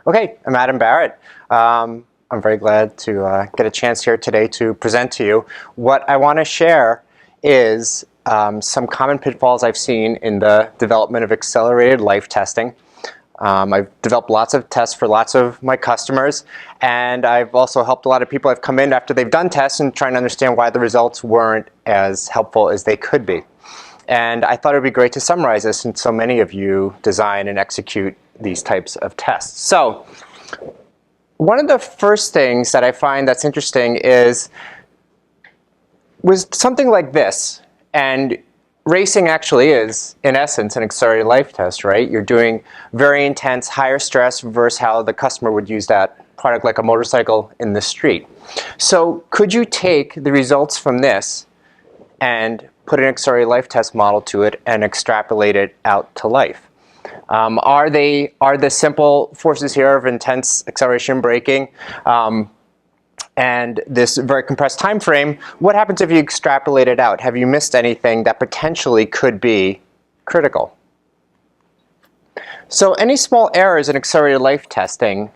Okay, I'm Adam Barrett. I'm very glad to get a chance here today to present to you. What I want to share is some common pitfalls I've seen in the development of accelerated life testing. I've developed lots of tests for lots of my customers, and I've also helped a lot of people. I've come in after they've done tests and trying to understand why the results weren't as helpful as they could be. And I thought it would be great to summarize this since so many of you design and execute these types of tests. So one of the first things that I find that's interesting was something like this. And racing actually is, in essence, an accelerated life test, right? You're doing very intense, higher stress versus how the customer would use that product like a motorcycle in the street. So could you take the results from this and put an accelerated life test model to it and extrapolate it out to life? Are the simple forces here of intense acceleration braking and this very compressed time frame, what happens if you extrapolate it out? Have you missed anything that potentially could be critical? So any small errors in accelerated life testing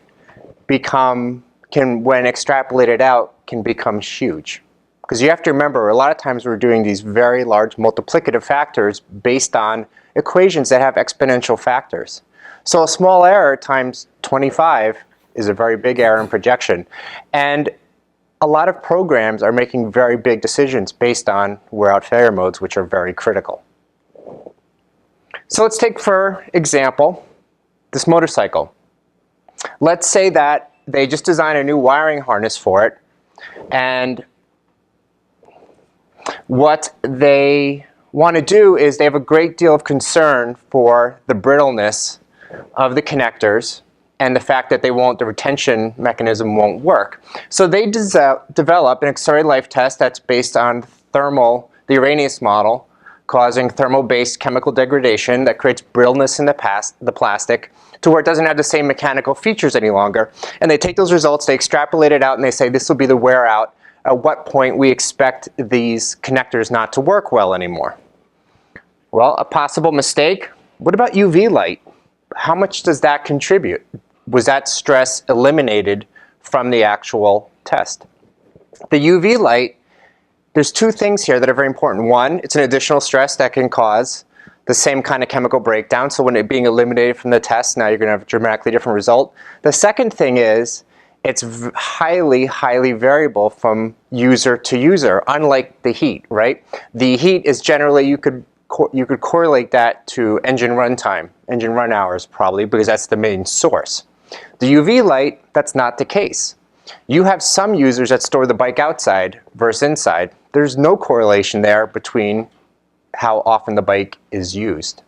when extrapolated out, can become huge. Because you have to remember, a lot of times we're doing these very large multiplicative factors based on equations that have exponential factors. So a small error times 25 is a very big error in projection. And a lot of programs are making very big decisions based on wear-out failure modes, which are very critical. So let's take, for example, this motorcycle. Let's say that they just designed a new wiring harness for it, and what they want to do is they have a great deal of concern for the brittleness of the connectors and the fact that the retention mechanism won't work. So they develop an accelerated life test that's based on the Arrhenius model, causing thermal-based chemical degradation that creates brittleness in the plastic to where it doesn't have the same mechanical features any longer. And they take those results, they extrapolate it out, and they say this will be the wear out. At what point we expect these connectors not to work well anymore? Well, a possible mistake. What about UV light? How much does that contribute? Was that stress eliminated from the actual test? The UV light, there's two things here that are very important. One, it's an additional stress that can cause the same kind of chemical breakdown. So when it's being eliminated from the test, now you're going to have a dramatically different result. The second thing is, it's highly, highly variable from user to user, unlike the heat, right? The heat is generally, you could correlate that to engine run time, engine run hours probably, because that's the main source. The UV light, that's not the case. You have some users that store the bike outside versus inside. There's no correlation there between how often the bike is used.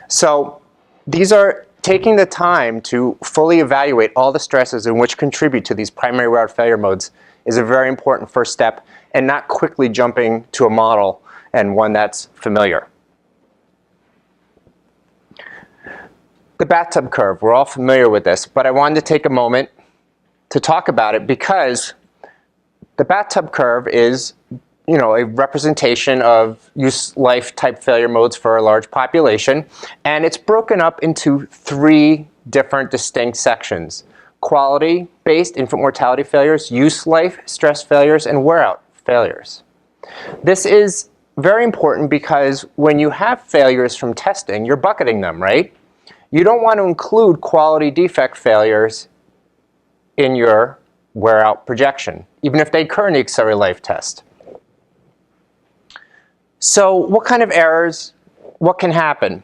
So these are taking the time to fully evaluate all the stresses in which contribute to these primary wear-out failure modes is a very important first step, and not quickly jumping to a model and one that's familiar. The bathtub curve, we're all familiar with this, but I wanted to take a moment to talk about it because the bathtub curve is, a representation of use life type failure modes for a large population, and it's broken up into three different distinct sections: quality-based infant mortality failures, use life stress failures, and wear-out failures. This is very important because when you have failures from testing, you're bucketing them, right? You don't want to include quality defect failures in your wear-out projection, even if they occur in the accelerated life test. So what kind of errors, what can happen?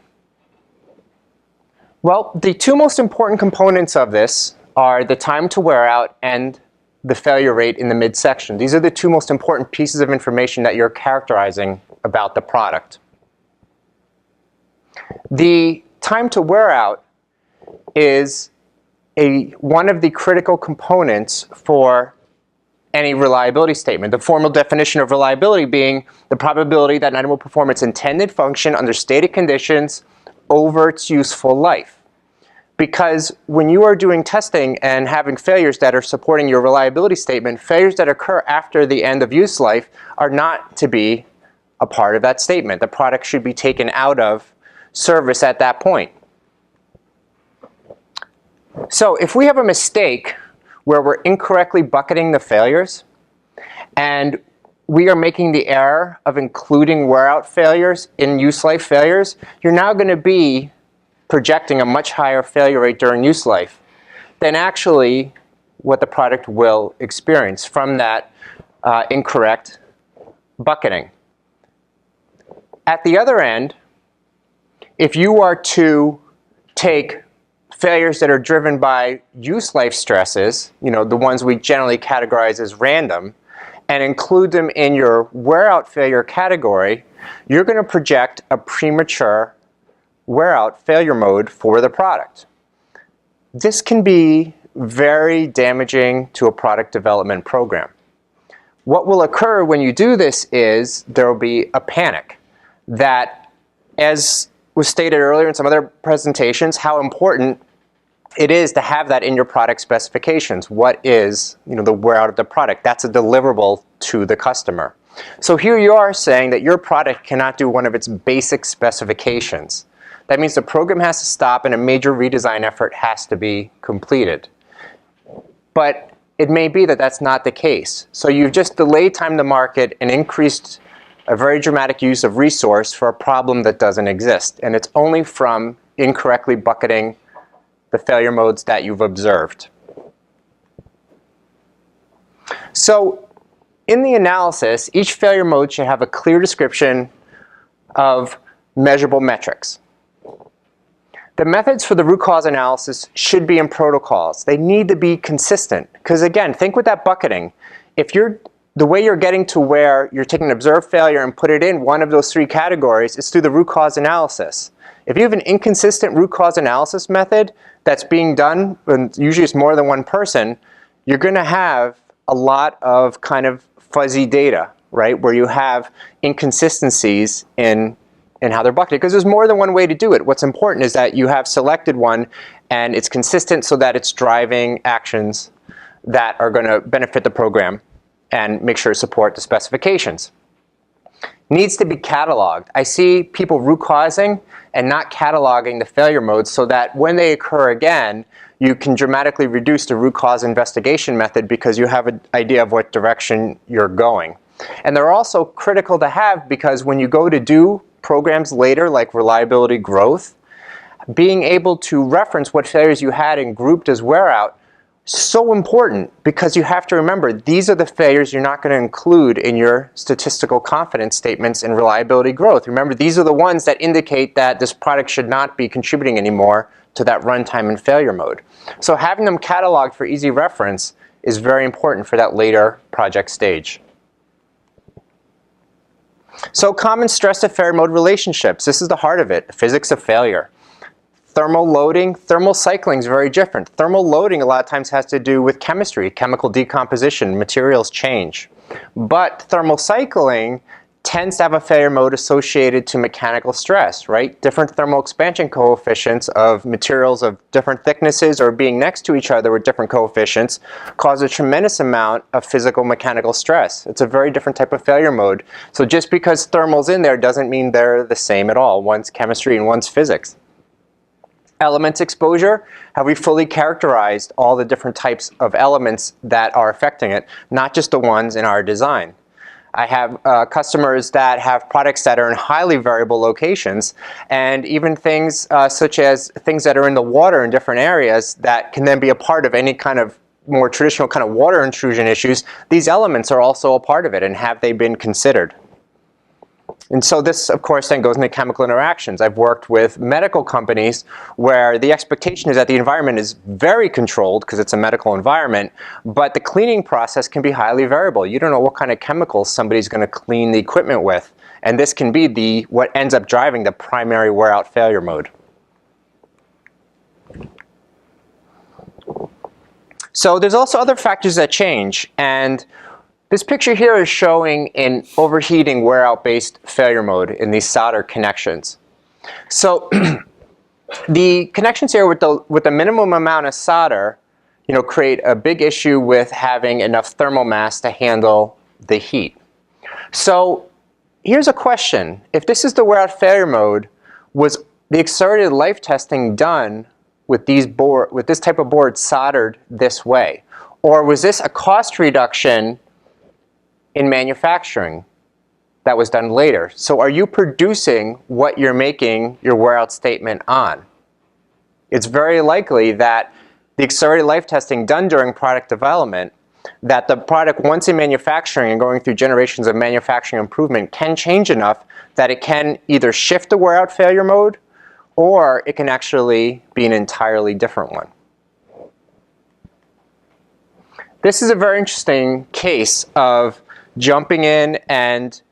Well, the two most important components of this are the time to wear out and the failure rate in the midsection. These are the two most important pieces of information that you're characterizing about the product. The time to wear out is one of the critical components for any reliability statement. The formal definition of reliability being the probability that an item will perform its intended function under stated conditions over its useful life. Because when you are doing testing and having failures that are supporting your reliability statement, failures that occur after the end of use life are not to be a part of that statement. The product should be taken out of service at that point. So if we have a mistake where we're incorrectly bucketing the failures, and we are making the error of including wear-out failures in use life failures, you're now going to be projecting a much higher failure rate during use life than actually what the product will experience from that incorrect bucketing. At the other end, if you are to take failures that are driven by use life stresses, the ones we generally categorize as random, and include them in your wear-out failure category, you're going to project a premature wear-out failure mode for the product. This can be very damaging to a product development program. What will occur when you do this is there will be a panic that, as was stated earlier in some other presentations, how important it is to have that in your product specifications. What is the wear out of the product? That's a deliverable to the customer. So here you are saying that your product cannot do one of its basic specifications. That means the program has to stop and a major redesign effort has to be completed. But it may be that that's not the case. So you've just delayed time to market and increased a very dramatic use of resource for a problem that doesn't exist. And it's only from incorrectly bucketing the failure modes that you've observed. So in the analysis, each failure mode should have a clear description of measurable metrics. The methods for the root cause analysis should be in protocols. They need to be consistent. Because again, think with that bucketing. If the way you're getting to where you're taking an observed failure and put it in one of those three categories is through the root cause analysis. If you have an inconsistent root cause analysis method that's being done, and usually it's more than one person, you're going to have a lot of kind of fuzzy data, right? Where you have inconsistencies in how they're bucketed, because there's more than one way to do it. What's important is that you have selected one and it's consistent so that it's driving actions that are going to benefit the program and make sure to support the specifications. Needs to be cataloged. I see people root causing and not cataloging the failure modes so that when they occur again, you can dramatically reduce the root cause investigation method because you have an idea of what direction you're going. And they're also critical to have because when you go to do programs later, like reliability growth, being able to reference what failures you had and grouped as wear out, so important because you have to remember these are the failures you're not going to include in your statistical confidence statements in reliability growth. Remember, these are the ones that indicate that this product should not be contributing anymore to that runtime and failure mode. So having them cataloged for easy reference is very important for that later project stage. So common stress to failure mode relationships. This is the heart of it, physics of failure. Thermal loading, thermal cycling is very different. Thermal loading a lot of times has to do with chemistry, chemical decomposition, materials change. But thermal cycling tends to have a failure mode associated to mechanical stress, right? Different thermal expansion coefficients of materials of different thicknesses or being next to each other with different coefficients cause a tremendous amount of physical mechanical stress. It's a very different type of failure mode. So just because thermal's in there doesn't mean they're the same at all. One's chemistry and one's physics. Elements exposure, have we fully characterized all the different types of elements that are affecting it, not just the ones in our design. I have customers that have products that are in highly variable locations, and even things such as things that are in the water in different areas that can then be a part of any kind of more traditional kind of water intrusion issues. These elements are also a part of it, and have they been considered? And so this, of course, then goes into chemical interactions. I've worked with medical companies where the expectation is that the environment is very controlled because it's a medical environment, but the cleaning process can be highly variable. You don't know what kind of chemicals somebody's going to clean the equipment with. And this can be what ends up driving the primary wear-out failure mode. So there's also other factors that change. And this picture here is showing an overheating wear-out based failure mode in these solder connections. So the connections here with the minimum amount of solder, create a big issue with having enough thermal mass to handle the heat. So here's a question. If this is the wear-out failure mode, was the accelerated life testing done with this type of board soldered this way? Or was this a cost reduction in manufacturing that was done later? So are you producing what you're making your wear out statement on? It's very likely that the accelerated life testing done during product development, that the product, once in manufacturing and going through generations of manufacturing improvement, can change enough that it can either shift the wear out failure mode, or it can actually be an entirely different one. This is a very interesting case of jumping in and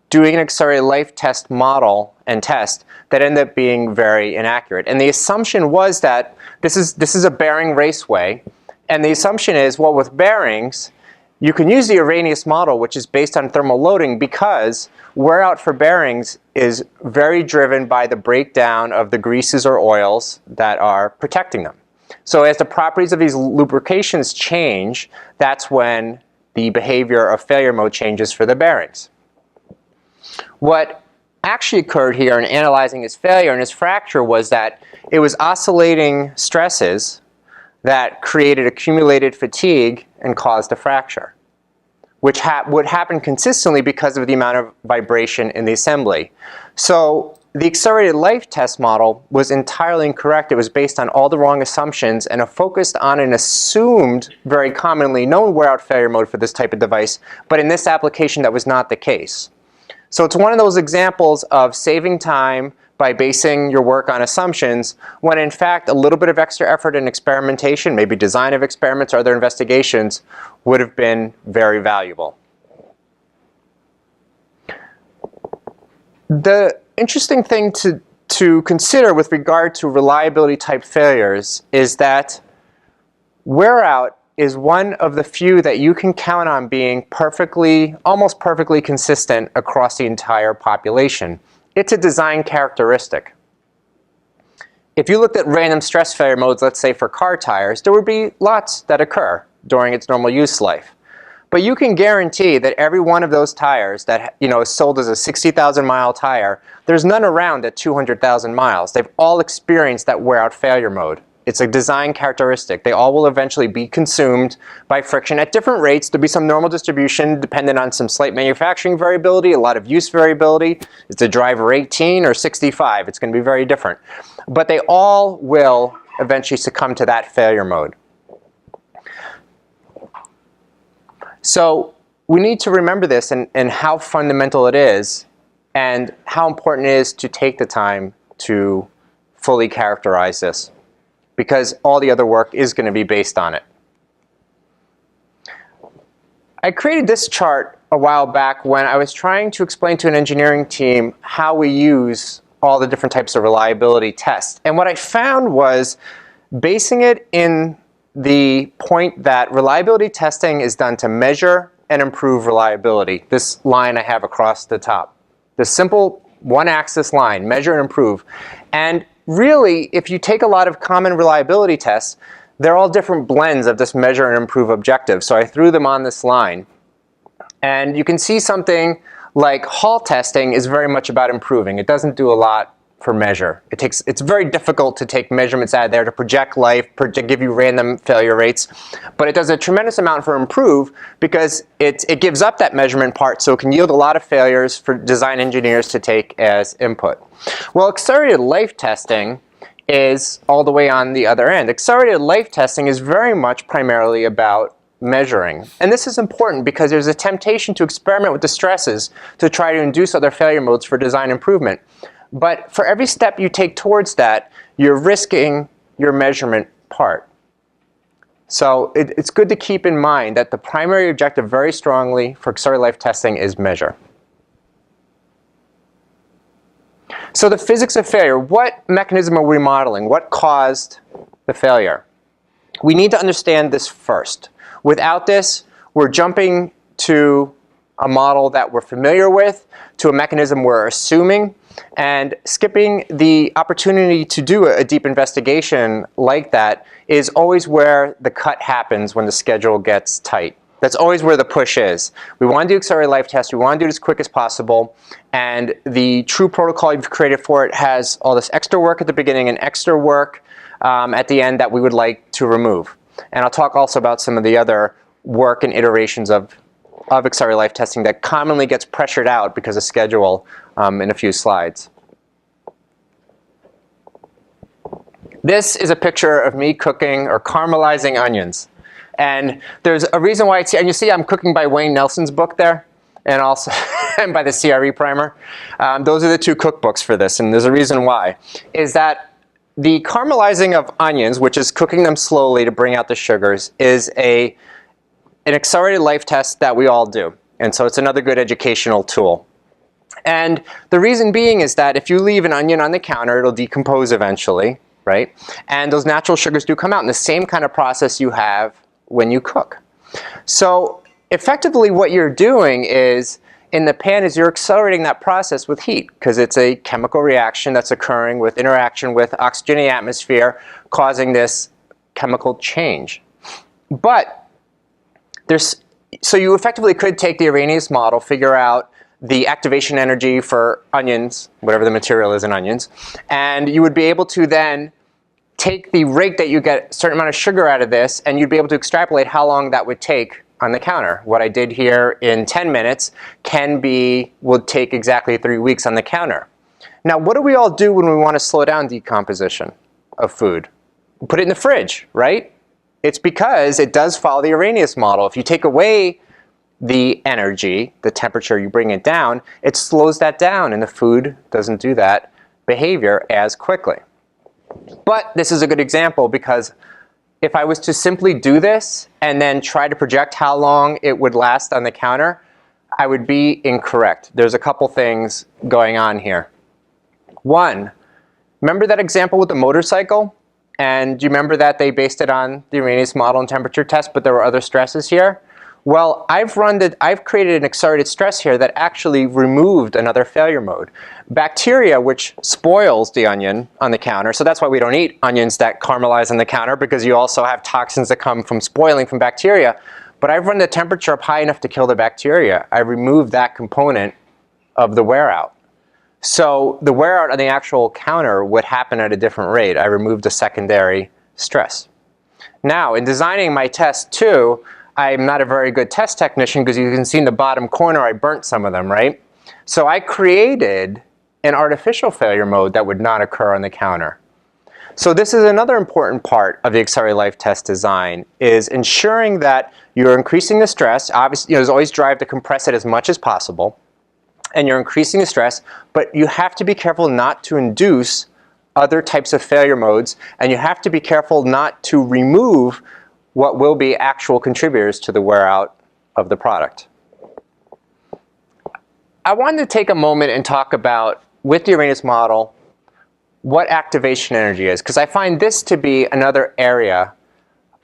doing an accelerated life test model and test that ended up being very inaccurate. And the assumption was that this is a bearing raceway, and the assumption is, well, with bearings, you can use the Arrhenius model, which is based on thermal loading, because wear out for bearings is very driven by the breakdown of the greases or oils that are protecting them. So as the properties of these lubrications change, that's when the behavior of failure mode changes for the bearings. What actually occurred here in analyzing his failure and his fracture was that it was oscillating stresses that created accumulated fatigue and caused a fracture, which would happen consistently because of the amount of vibration in the assembly. So the accelerated life test model was entirely incorrect. It was based on all the wrong assumptions, and it focused on an assumed, very commonly known wear out failure mode for this type of device, but in this application that was not the case. So it's one of those examples of saving time by basing your work on assumptions, when in fact a little bit of extra effort and experimentation, maybe design of experiments or other investigations, would have been very valuable. The interesting thing to consider with regard to reliability type failures is that wear out is one of the few that you can count on being perfectly, almost perfectly consistent across the entire population. It's a design characteristic. If you looked at random stress failure modes, let's say for car tires, there would be lots that occur during its normal use life. But you can guarantee that every one of those tires that is sold as a 60,000 mile tire, there's none around at 200,000 miles. They've all experienced that wear out failure mode. It's a design characteristic. They all will eventually be consumed by friction at different rates. There'll be some normal distribution dependent on some slight manufacturing variability, a lot of use variability. Is the driver 18 or 65? It's going to be very different. But they all will eventually succumb to that failure mode. So we need to remember this and how fundamental it is, and how important it is to take the time to fully characterize this, because all the other work is going to be based on it. I created this chart a while back when I was trying to explain to an engineering team how we use all the different types of reliability tests. And what I found was basing it in the point that reliability testing is done to measure and improve reliability. This line I have across the top. The simple one-axis line, measure and improve. And really, if you take a lot of common reliability tests, they're all different blends of this measure and improve objective. So I threw them on this line. And you can see something like Hall testing is very much about improving. It doesn't do a lot for measure. It's very difficult to take measurements out of there to project life, to give you random failure rates. But it does a tremendous amount for improve, because it gives up that measurement part, so it can yield a lot of failures for design engineers to take as input. Well, accelerated life testing is all the way on the other end. Accelerated life testing is very much primarily about measuring. And this is important because there's a temptation to experiment with the stresses to try to induce other failure modes for design improvement. But for every step you take towards that, you're risking your measurement part. So it's good to keep in mind that the primary objective very strongly for accelerated life testing is measure. So the physics of failure, what mechanism are we modeling? What caused the failure? We need to understand this first. Without this, we're jumping to a model that we're familiar with, to a mechanism we're assuming, and skipping the opportunity to do a deep investigation like that is always where the cut happens when the schedule gets tight. That's always where the push is. We want to do accelerated life tests. We want to do it as quick as possible. And the true protocol you've created for it has all this extra work at the beginning and extra work at the end that we would like to remove. And I'll talk also about some of the other work and iterations of accelerated life testing that commonly gets pressured out because of schedule in a few slides. This is a picture of me cooking or caramelizing onions. And there's a reason why it's here. And you see I'm cooking by Wayne Nelson's book there, and also and by the CRE primer. Those are the two cookbooks for this, and there's a reason why. Is that the caramelizing of onions, which is cooking them slowly to bring out the sugars, is an accelerated life test that we all do. And so it's another good educational tool. And the reason being is that if you leave an onion on the counter, it'll decompose eventually, right? And those natural sugars do come out in the same kind of process you have when you cook. So effectively what you're doing is, in the pan, is you're accelerating that process with heat, because it's a chemical reaction that's occurring with interaction with oxygen in the atmosphere, causing this chemical change. But so you effectively could take the Arrhenius model, figure out the activation energy for onions, whatever the material is in onions, and you would be able to then take the rate that you get a certain amount of sugar out of this, and you'd be able to extrapolate how long that would take on the counter. What I did here in 10 minutes would take exactly 3 weeks on the counter. Now, what do we all do when we want to slow down decomposition of food? We put it in the fridge, right? It's because it does follow the Arrhenius model. If you take away the energy, the temperature, you bring it down, it slows that down, and the food doesn't do that behavior as quickly. But this is a good example, because if I was to simply do this and then try to project how long it would last on the counter, I would be incorrect. There's a couple things going on here. One, remember that example with the motorcycle? And do you remember that they based it on the Arrhenius model and temperature test, but there were other stresses here? Well, I've created an accelerated stress here that actually removed another failure mode. Bacteria, which spoils the onion on the counter, so that's why we don't eat onions that caramelize on the counter, because you also have toxins that come from spoiling from bacteria. But I've run the temperature up high enough to kill the bacteria. I removed that component of the wear out. So the wear out on the actual counter would happen at a different rate. I removed a secondary stress. Now, in designing my test too, I'm not a very good test technician, because you can see in the bottom corner I burnt some of them, right? So I created an artificial failure mode that would not occur on the counter. So this is another important part of the accelerated life test design, is ensuring that you're increasing the stress. Obviously, there's always drive to compress it as much as possible, and you're increasing the stress, but you have to be careful not to induce other types of failure modes, and you have to be careful not to remove what will be actual contributors to the wear out of the product. I wanted to take a moment and talk about, with the Arrhenius model, what activation energy is, because I find this to be another area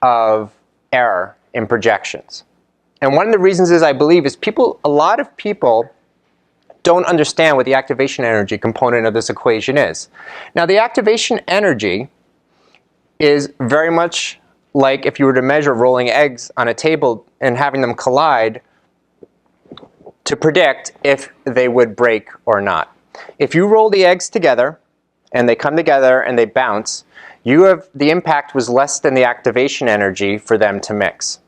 of error in projections. And one of the reasons is, I believe, is a lot of people don't understand what the activation energy component of this equation is. Now, the activation energy is very much like if you were to measure rolling eggs on a table and having them collide to predict if they would break or not. If you roll the eggs together and they come together and they bounce, the impact was less than the activation energy for them to mix.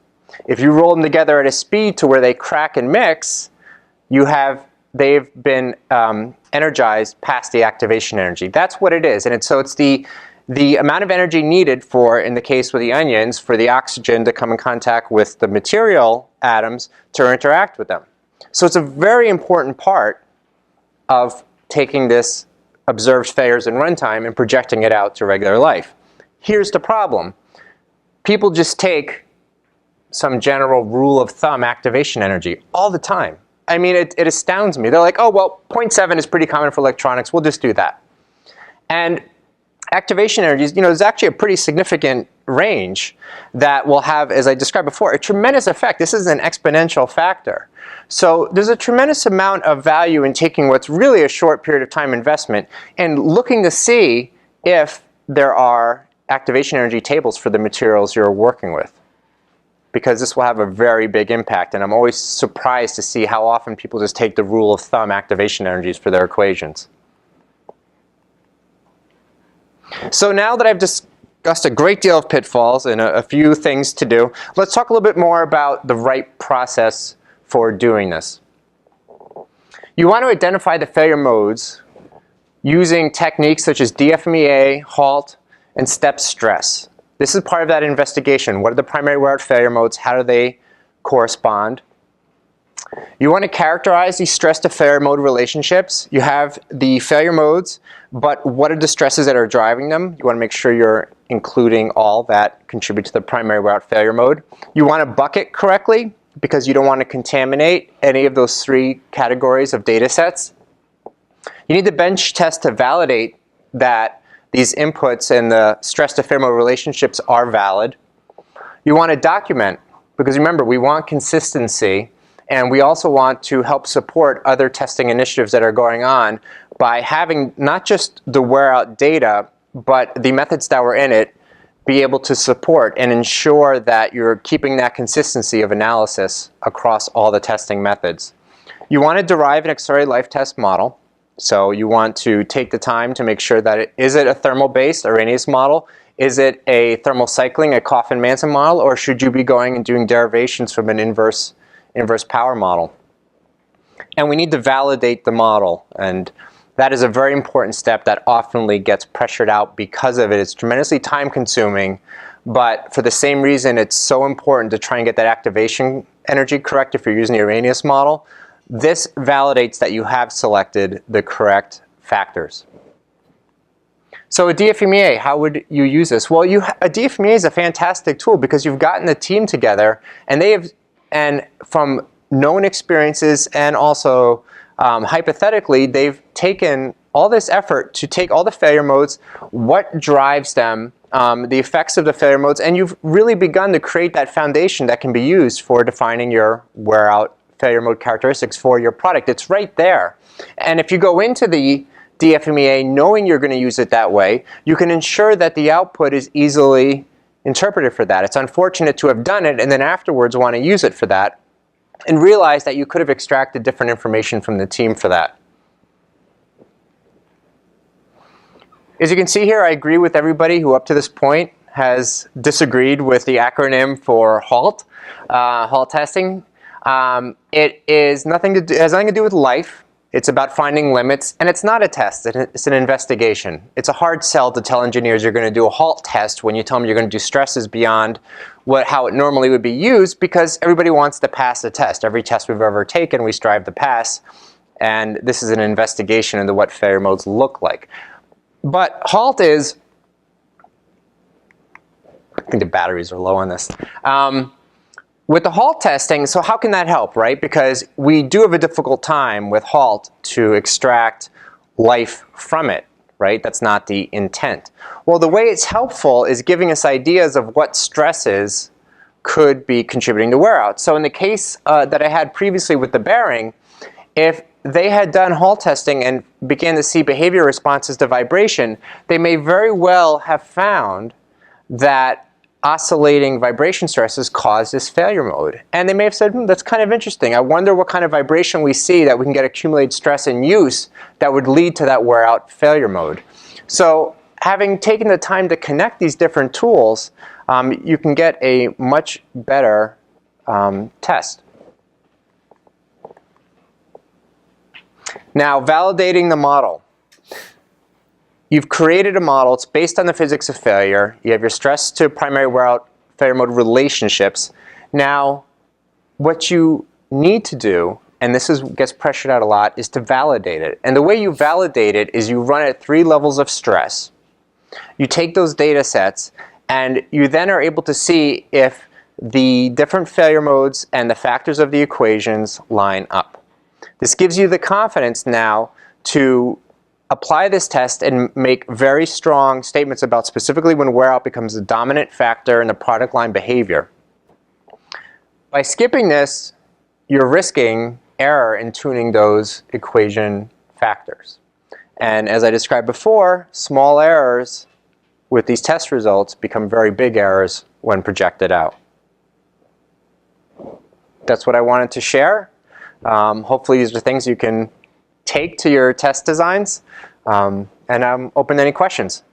If you roll them together at a speed to where they crack and mix, they've been energized past the activation energy. That's what it is. And so it's the amount of energy needed for, in the case with the onions, for the oxygen to come in contact with the material atoms to interact with them. So it's a very important part of taking this observed failures in runtime and projecting it out to regular life. Here's the problem. People just take some general rule of thumb activation energy all the time. I mean, it astounds me. They're like, oh, well, 0.7 is pretty common for electronics. We'll just do that. And activation energies, there's actually a pretty significant range that will have, as I described before, a tremendous effect. This is an exponential factor. So there's a tremendous amount of value in taking what's really a short period of time investment and looking to see if there are activation energy tables for the materials you're working with. because this will have a very big impact, and I'm always surprised to see how often people just take the rule of thumb activation energies for their equations. So now that I've discussed a great deal of pitfalls and a few things to do, let's talk a little bit more about the right process for doing this. You want to identify the failure modes using techniques such as DFMEA, HALT, and step stress. This is part of that investigation. What are the primary wear-out failure modes? How do they correspond? You want to characterize these stress to failure mode relationships. You have the failure modes, but what are the stresses that are driving them? You want to make sure you're including all that contribute to the primary wear-out failure mode. You want to bucket correctly because you don't want to contaminate any of those three categories of data sets. You need the bench test to validate that these inputs and the stress to failure mode relationships are valid. You want to document, because remember, we want consistency, and we also want to help support other testing initiatives that are going on by having not just the wear-out data, but the methods that were in it be able to support and ensure that you're keeping that consistency of analysis across all the testing methods. You want to derive an accelerated life test model. So you want to take the time to make sure that is it a thermal-based Arrhenius model? Is it a thermal cycling, a Coffin-Manson model? Or should you be going and doing derivations from an inverse power model? And we need to validate the model. And that is a very important step that oftenly gets pressured out because of it. It's tremendously time-consuming. But for the same reason, it's so important to try and get that activation energy correct if you're using the Arrhenius model. This validates that you have selected the correct factors. So a DFMEA, how would you use this? Well, a DFMEA is a fantastic tool because you've gotten the team together, and from known experiences and also hypothetically, they've taken all this effort to take all the failure modes, what drives them, the effects of the failure modes, and you've really begun to create that foundation that can be used for defining your wear-out failure mode characteristics for your product. It's right there. And if you go into the DFMEA knowing you're going to use it that way, you can ensure that the output is easily interpreted for that. It's unfortunate to have done it and then afterwards want to use it for that and realize that you could have extracted different information from the team for that. As you can see here, I agree with everybody who up to this point has disagreed with the acronym for HALT, HALT testing. It has nothing to do with life. It's about finding limits, and it's not a test. It's an investigation. It's a hard sell to tell engineers you're going to do a HALT test when you tell them you're going to do stresses beyond how it normally would be used, because everybody wants to pass a test. Every test we've ever taken, we strive to pass, and this is an investigation into what failure modes look like. But HALT is, I think the batteries are low on this. With the HALT testing, so how can that help, right? Because we do have a difficult time with HALT to extract life from it, right? That's not the intent. Well, the way it's helpful is giving us ideas of what stresses could be contributing to wear out. So in the case that I had previously with the bearing, if they had done HALT testing and began to see behavior responses to vibration, they may very well have found that oscillating vibration stresses cause this failure mode. And they may have said, that's kind of interesting. I wonder what kind of vibration we see that we can get accumulated stress in use that would lead to that wear out failure mode. So having taken the time to connect these different tools, you can get a much better test. Now, validating the model. You've created a model. It's based on the physics of failure. You have your stress to primary wear out failure mode relationships. Now, what you need to do, and this gets pressured out a lot, is to validate it. And the way you validate it is you run at 3 levels of stress. You take those data sets, and you then are able to see if the different failure modes and the factors of the equations line up. This gives you the confidence now to apply this test and make very strong statements about specifically when wear out becomes the dominant factor in the product line behavior. By skipping this, you're risking error in tuning those equation factors. And as I described before, small errors with these test results become very big errors when projected out. that's what I wanted to share. Hopefully these are things you can take to your test designs. And I'm open to any questions.